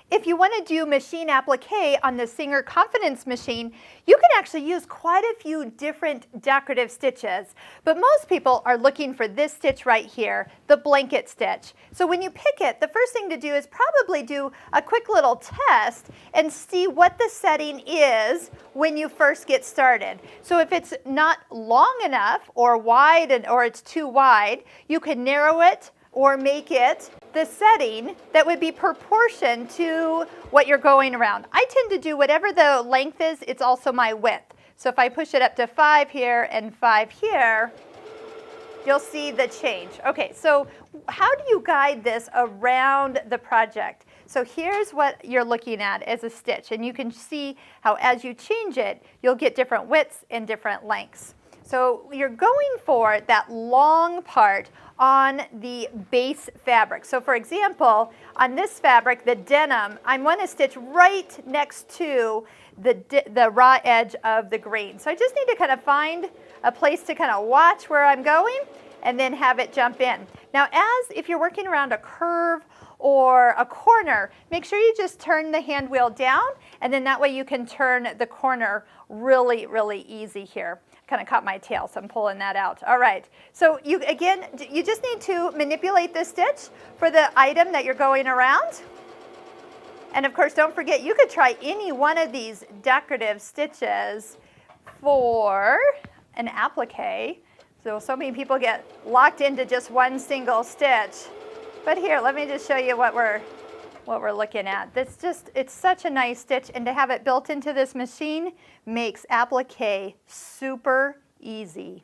If you want to do machine applique on the Singer Confidence machine, you can actually use quite a few different decorative stitches, but most people are looking for this stitch right here, the blanket stitch. So when you pick it, the first thing to do is probably do a quick little test and see what the setting is when you first get started. So if it's not long enough or wide or it's too wide, you can narrow it or make it the setting that would be proportioned to what you're going around. I tend to do whatever the length is, it's also my width. So if I push it up to 5 here and 5 here, you'll see the change. Okay, so how do you guide this around the project? So here's what you're looking at as a stitch, and you can see how as you change it, you'll get different widths and different lengths. So you're going for that long part on the base fabric. So for example, on this fabric, the denim, I want to stitch right next to the raw edge of the grain. So I just need to kind of find a place to kind of watch where I'm going and then have it jump in. Now if you're working around a curve or a corner, make sure you just turn the hand wheel down, and then that way you can turn the corner really, really easy here. Kind of caught my tail, so I'm pulling that out. All right, so you just need to manipulate this stitch for the item that you're going around. And of course, don't forget, you could try any one of these decorative stitches for an applique. So many people get locked into just one single stitch. But here, let me just show you what we're looking at. It's such a nice stitch, and to have it built into this machine makes applique super easy.